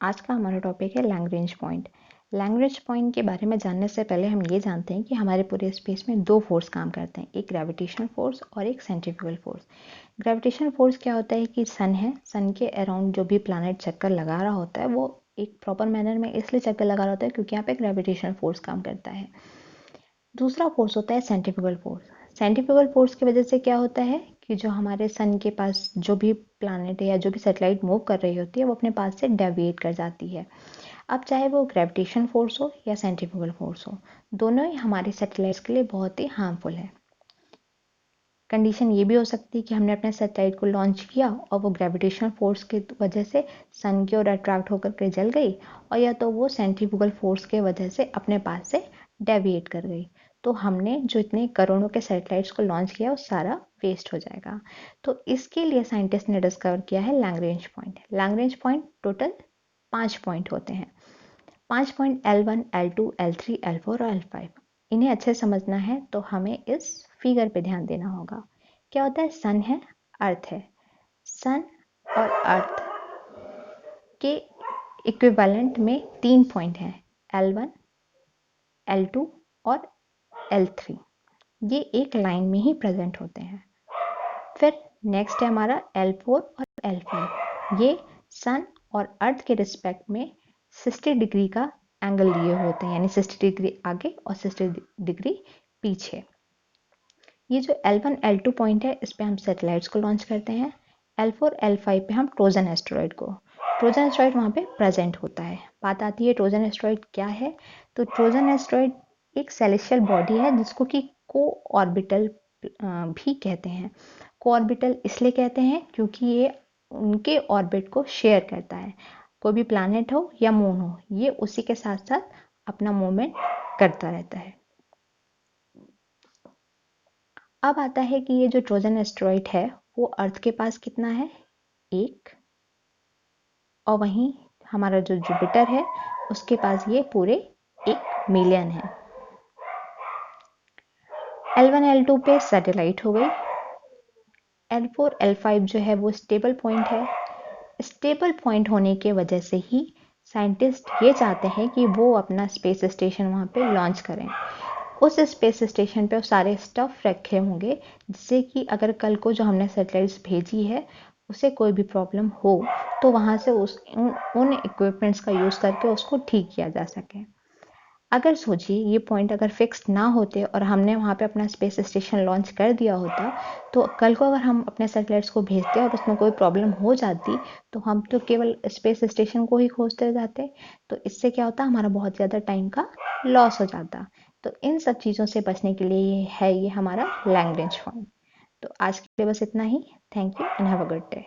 आज का हमारा टॉपिक है लैग्रेंज पॉइंट। लैग्रेंज पॉइंट के बारे में जानने से पहले हम ये जानते हैं कि हमारे पूरे स्पेस में दो फोर्स काम करते हैं, एक ग्रेविटेशनल फोर्स और एक सेंट्रीफ्यूगल फोर्स। ग्रेविटेशनल फोर्स क्या होता है कि सन है, सन के अराउंड जो भी प्लैनेट चक्कर लगा रहा होता है वो एक प्रॉपर मैनर में इसलिए चक्कर लगा रहा होता है क्योंकि यहाँ पे ग्रेविटेशनल फोर्स काम करता है। दूसरा फोर्स होता है सेंट्रीफ्यूगल फोर्स। सेंट्रीफ्यूगल फोर्स की वजह से क्या होता है कि जो हमारे सन के पास जो भी प्लैनेट है या जो भी सैटेलाइट मूव कर रही होती है वो अपने पास से डेविएट कर जाती है। अब चाहे वो ग्रेविटेशन फोर्स हो या सेंट्रीफ्यूगल फोर्स हो, दोनों ही हमारे सैटेलाइट्स के लिए बहुत ही हार्मफुल है। कंडीशन ये भी हो सकती है कि हमने अपने सैटेलाइट को लॉन्च किया और वो ग्रेविटेशनल फोर्स की वजह से सन की ओर अट्रैक्ट होकर के जल गई, और या तो वो सेंट्रीफ्यूगल फोर्स के वजह से अपने पास से डेविएट कर गई, तो हमने जो इतने करोड़ों के सैटेलाइट्स को लॉन्च किया वो सारा वेस्ट हो जाएगा। तो इसके लिए साइंटिस्ट ने डिस्कवर किया है Lagrange point. Lagrange point total 5 point होते हैं। 5 point L1, L2, L3, L4 और L5। इन्हें अच्छे समझना है तो हमें इस फिगर पे ध्यान देना होगा। क्या होता है? सन है, अर्थ है। सन और अर्थ के इक्विवेलेंट में 3 पॉइंट हैं, L1, L2 और L3। ये एक लाइन में ही प्रेजेंट होते हैं। फिर नेक्स्ट है हमारा L4 और L5। ये सन और अर्थ के रिस्पेक्ट में 60 डिग्री का एंगल लिए होते हैं, यानी 60 डिग्री आगे और 60 डिग्री पीछे। ये जो L1, L2 पॉइंट है इस पे हम सैटेलाइट्स को लॉन्च करते हैं। L4, L5 पे हम ट्रोजन एस्टेरॉइड को, ट्रोजन एस्टेरॉइड वहाँ पे प्रेजेंट होता है। बात आती है ट्रोजन एस्टेरॉइड क्या है। तो ट्रोजन एस्टेरॉइड एक सेलेस्टियल बॉडी है जिसको कि को ऑर्बिटल भी कहते हैं। को ऑर्बिटल इसलिए कहते हैं क्योंकि ये उनके ऑर्बिट को शेयर करता है। कोई भी प्लैनेट हो या मून हो, ये उसी के साथ साथ अपना मूवमेंट करता रहता है। अब आता है कि ये जो ट्रोजन एस्टेरॉइड है वो अर्थ के पास कितना है? 1। और वहीं हमारा जो जुपिटर है उसके पास ये पूरे 1 मिलियन है। L1, L2 पे सैटेलाइट हो गई। L4, L5 जो है वो स्टेबल पॉइंट है। स्टेबल पॉइंट होने के वजह से ही साइंटिस्ट ये चाहते हैं कि वो अपना स्पेस स्टेशन वहाँ पे लॉन्च करें। उस स्पेस स्टेशन पे सारे स्टफ रखे होंगे जिससे कि अगर कल को जो हमने सैटेलाइट्स भेजी है उसे कोई भी प्रॉब्लम हो तो वहाँ से उन इक्विपमेंट्स का यूज़ करके उसको ठीक किया जा सके। अगर सोचिए ये पॉइंट अगर फिक्स ना होते और हमने वहाँ पे अपना स्पेस स्टेशन लॉन्च कर दिया होता, तो कल को अगर हम अपने सैटेलाइट्स को भेजते और उसमें कोई प्रॉब्लम हो जाती तो हम तो केवल स्पेस स्टेशन को ही खोजते जाते। तो इससे क्या होता, हमारा बहुत ज़्यादा टाइम का लॉस हो जाता। तो इन सब चीज़ों से बचने के लिए ये हमारा लैग्रेंज पॉइंट। तो आज के लिए बस इतना ही। Thank you and have a good day.